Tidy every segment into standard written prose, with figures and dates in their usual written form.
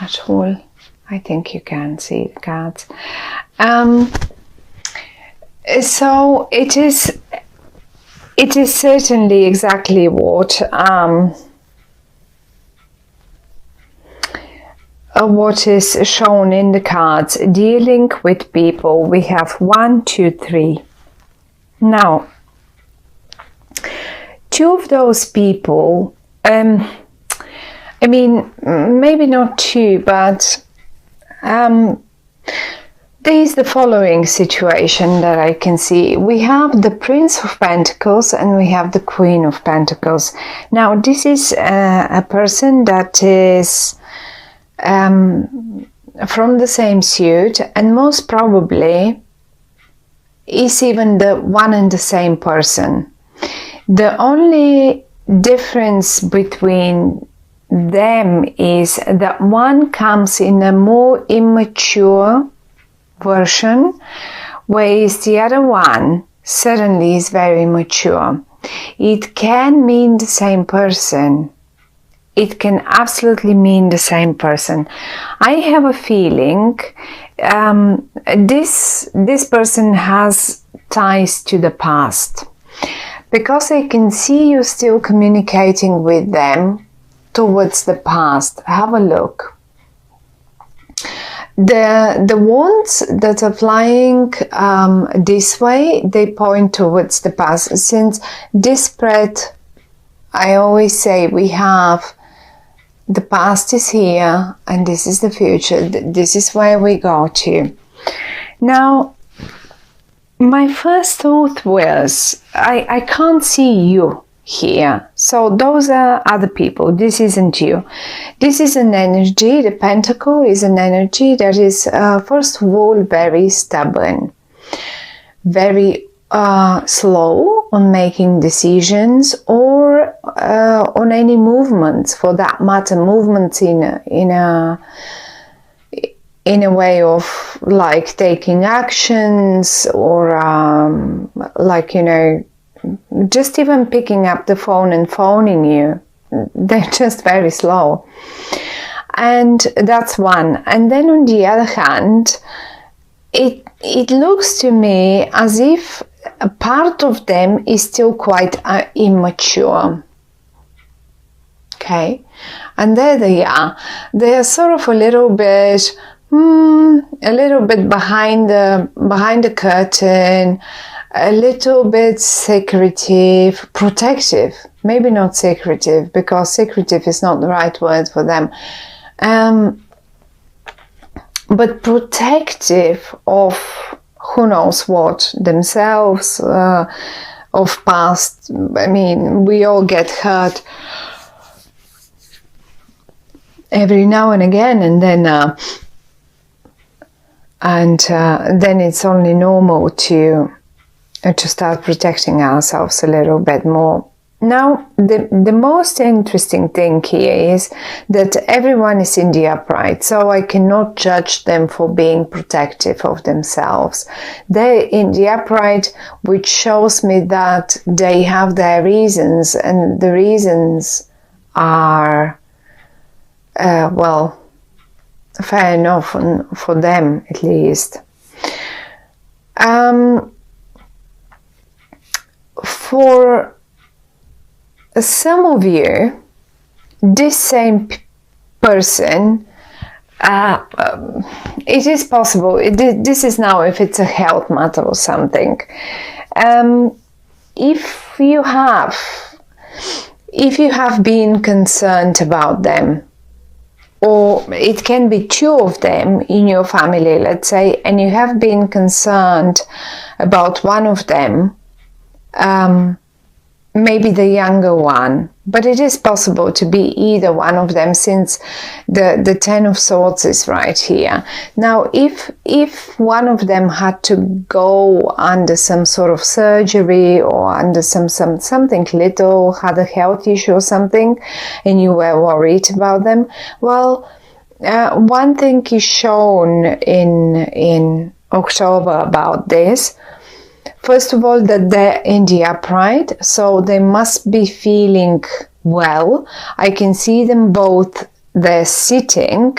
at all. I think you can see the cards. So it is certainly exactly what is shown in the cards. Dealing with people. We have 1, 2, 3. Now, 2 of those people, I mean, maybe not 2, but there is the following situation that I can see. We have the Prince of Pentacles and we have the Queen of Pentacles. Now, this is a person that is from the same suit, and most probably is even the one and the same person. The only difference between them is that one comes in a more immature version, whereas the other one certainly is very mature. It can mean the same person. It can absolutely mean the same person. I have a feeling this person has ties to the past, because I can see you still communicating with them towards the past. Have a look. The wands that are flying this way, they point towards the past. Since this spread, I always say we have the past is here and this is the future. This is where we go to. Now, my first thought was, I can't see you here. So those are other people. This isn't you. This is an energy. The Pentacle is an energy that is, first of all, very stubborn, very slow on making decisions, or on any movements, for that matter, movements in a way of like taking actions, or like, you know, just even picking up the phone and phoning you. They're just very slow. And that's one. And then on the other hand, it looks to me as if a part of them is still quite immature. Okay, and there they are. They are sort of a little bit behind the curtain, a little bit secretive, protective. Maybe not secretive, because secretive is not the right word for them. But protective of who knows what, themselves, of past. I mean, we all get hurt every now and again, and then it's only normal to start protecting ourselves a little bit more. Now, the most interesting thing here is that everyone is in the upright, so I cannot judge them for being protective of themselves. They're in the upright, which shows me that they have their reasons, and the reasons are, well, fair enough for them, at least. For some of you, this same person, it is possible, this is now if it's a health matter or something. If you have been concerned about them, or it can be 2 of them in your family, let's say, and you have been concerned about one of them, maybe the younger one, but it is possible to be either one of them, since the 10 of Swords is right here. Now, if one of them had to go under some sort of surgery, or under something little, had a health issue or something, and you were worried about them, well, one thing is shown in October about this. First of all, that they're in the upright, so they must be feeling well. I can see them both, they're sitting,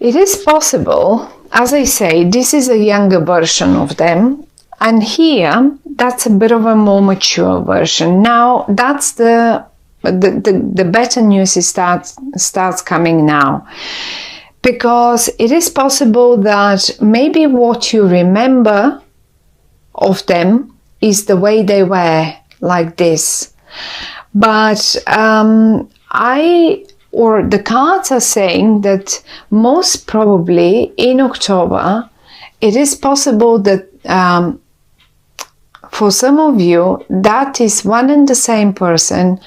It is possible, as I say, this is a younger version of them, and here that's a bit of a more mature version. Now that's the better news starts coming now, because it is possible that maybe what you remember of them is the way they were, like this, but the cards are saying that most probably in October it is possible that for some of you that is one and the same person,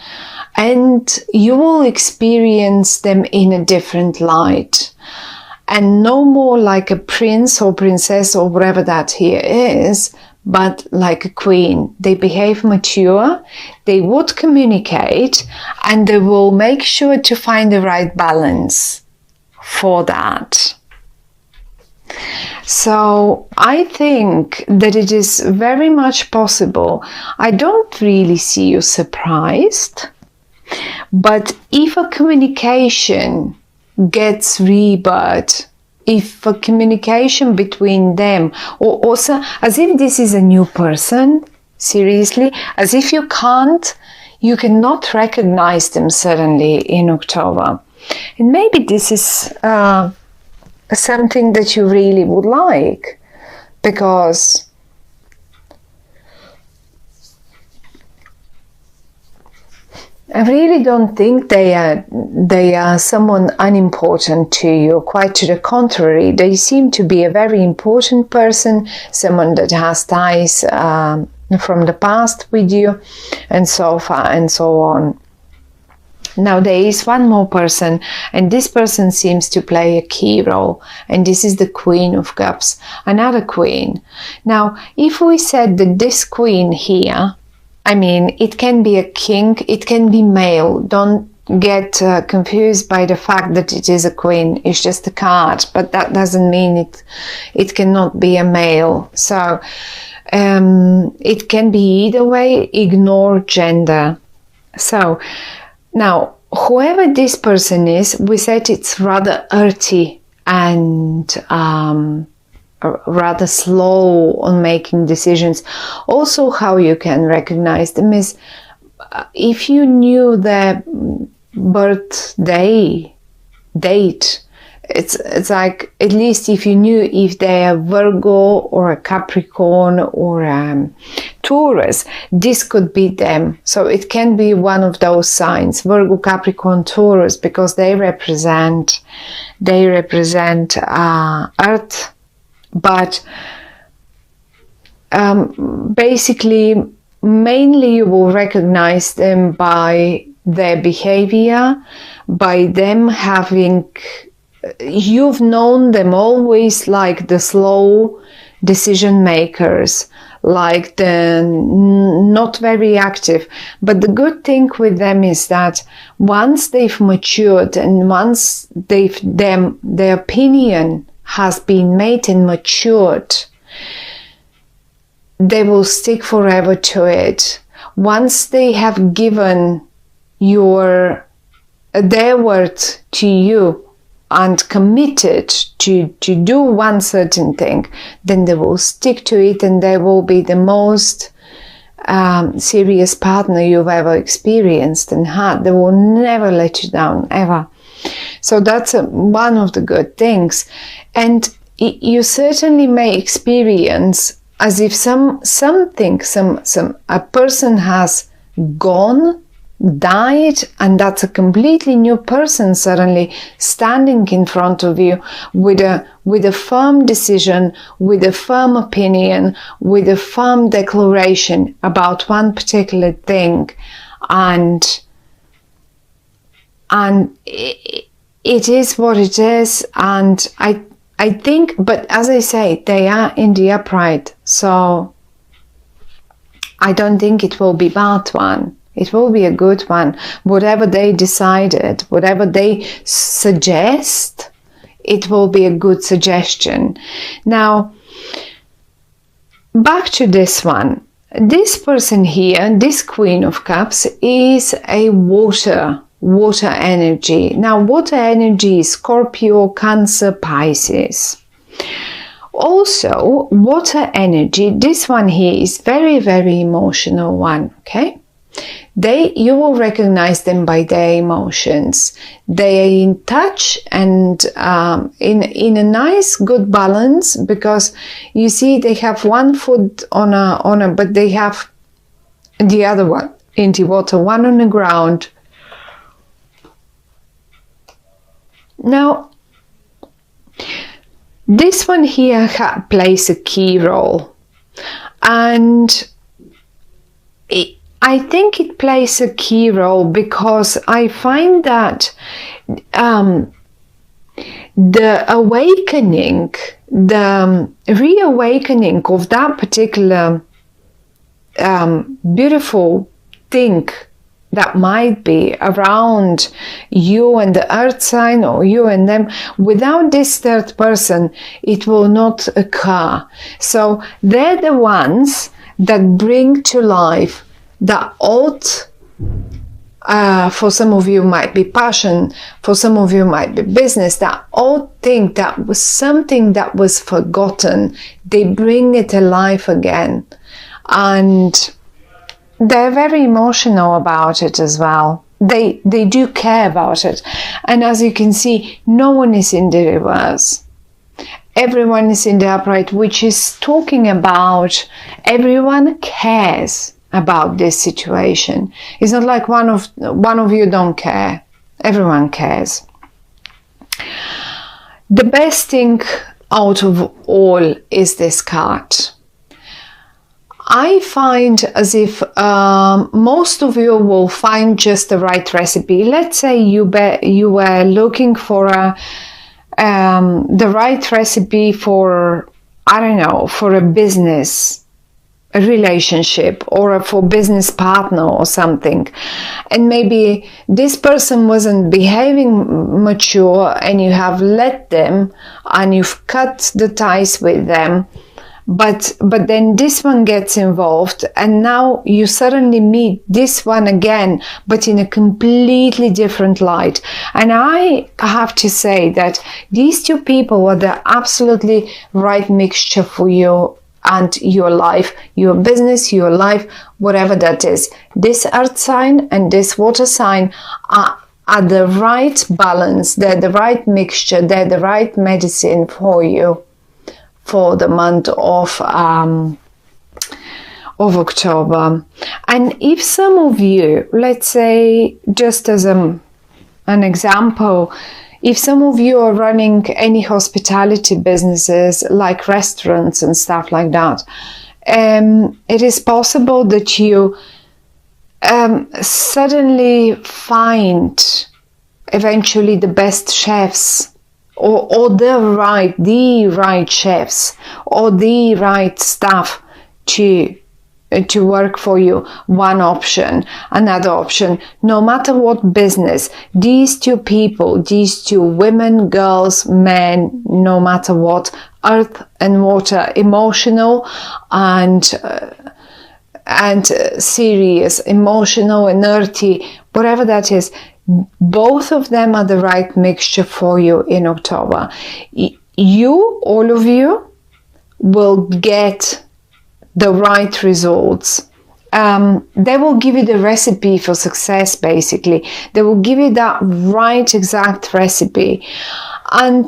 and you will experience them in a different light, and no more like a prince or princess or whatever that here is, but like a queen. They behave mature, they would communicate, and they will make sure to find the right balance for that. So I think that it is very much possible. I don't really see you surprised, but if a communication gets rebirth, if a communication between them, or also as if this is a new person, seriously, as if you cannot recognize them suddenly in October. And maybe this is something that you really would like, because I really don't think they are someone unimportant to you. Quite to the contrary, they seem to be a very important person, someone that has ties from the past with you, and so far and so on. Now there is one more person, and this person seems to play a key role, and this is the Queen of Cups, another queen. Now, if we said that this queen here, I mean, it can be a king, it can be male. Don't get confused by the fact that it is a queen. It's just a card, but that doesn't mean it cannot be a male. So it can be either way. Ignore gender. So now, whoever this person is, we said it's rather earthy and rather slow on making decisions. Also, how you can recognize them is if you knew their birthday date. It's like, at least if you knew if they are Virgo or a Capricorn or Taurus, this could be them. So it can be one of those signs, Virgo, Capricorn, Taurus, because they represent Earth. But basically, mainly you will recognize them by their behavior, by them having, you've known them always like the slow decision makers, like the not very active. But the good thing with them is that once they've matured and once their opinion has been made and matured, they will stick forever to it. Once they have given their word to you and committed to do one certain thing, then they will stick to it, and they will be the most serious partner you've ever experienced and had. They will never let you down, ever. So that's one of the good things. And you certainly may experience as if a person has gone, died, and that's a completely new person suddenly standing in front of you with a firm decision, with a firm opinion, with a firm declaration about one particular thing, and it is what it is. And I think, but as I say, they are in the upright, so I don't think it will be a bad one. It will be a good one. Whatever they decided, whatever they suggest, it will be a good suggestion. Now, back to this one. This person here, this Queen of Cups, is a water water energy. Now, water energy is Scorpio, Cancer, Pisces. Also, water energy, this one here is very, very emotional one, okay? You will recognize them by their emotions. They are in touch and in a nice, good balance, because you see they have one foot on a, but they have the other one in the water, one on the ground. Now, this one here plays a key role, and I think it plays a key role because I find that the awakening, the reawakening of that particular beautiful thing that might be around you and the earth sign, or you and them, without this third person, it will not occur. So they're the ones that bring to life the old, for some of you might be passion, for some of you might be business, that old thing that was something that was forgotten. They bring it alive again, and they're very emotional about it as well. They do care about it. And as you can see, no one is in the reverse. Everyone is in the upright, which is talking about everyone cares about this situation. It's not like one of you don't care. Everyone cares. The best thing out of all is this card. I find as if most of you will find just the right recipe. Let's say you were looking for the right recipe for, I don't know, for a business, a relationship, or for business partner or something, and maybe this person wasn't behaving mature, and you have let them and you've cut the ties with them. But then this one gets involved, and now you suddenly meet this one again, but in a completely different light. And I have to say that these two people are the absolutely right mixture for you and your life, your business, your life, whatever that is. This earth sign and this water sign are the right balance. They're the right mixture. They're the right medicine for you for the month of October. And if some of you, let's say, just as an example, if some of you are running any hospitality businesses like restaurants and stuff like that, it is possible that you suddenly find eventually the best chefs, or the right chefs, or the right staff to work for you. One option. Another option, no matter what business, these two people, these two women, girls, men, no matter what, earth and water, emotional and serious, emotional and earthy, whatever that is, both of them are the right mixture for you in October. You, all of you, will get the right results. They will give you the recipe for success, basically. They will give you that right exact recipe. And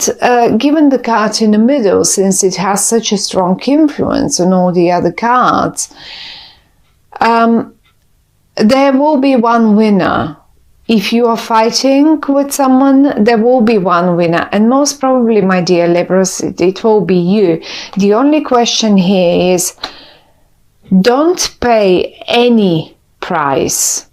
given the card in the middle, since it has such a strong influence on all the other cards, there will be one winner. If you are fighting with someone, there will be one winner. And most probably, my dear Libras, it will be you. The only question here is, don't pay any price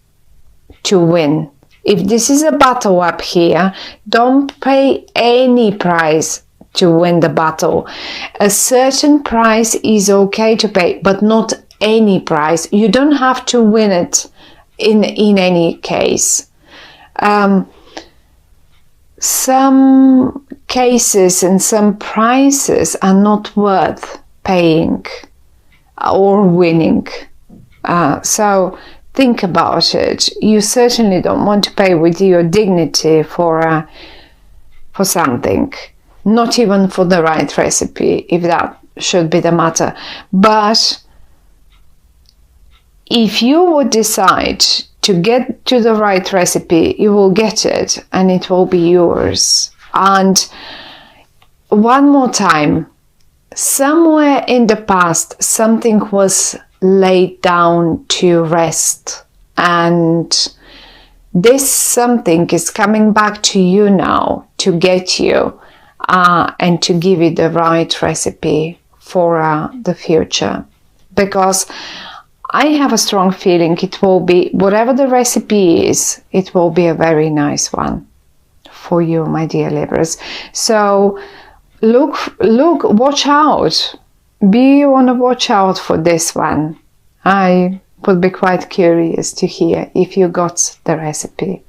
to win. If this is a battle up here, don't pay any price to win the battle. A certain price is okay to pay, but not any price. You don't have to win it in any case. Some cases and some prices are not worth paying or winning. So think about it. You certainly don't want to pay with your dignity for something, not even for the right recipe, if that should be the matter. But if you would decide to get to the right recipe, you will get it and it will be yours. And one more time, somewhere in the past, something was laid down to rest, and this something is coming back to you now to get you and to give you the right recipe for the future. Because I have a strong feeling it will be, whatever the recipe is, it will be a very nice one for you, my dear Libras. So look, watch out. Be on a watch out for this one. I would be quite curious to hear if you got the recipe.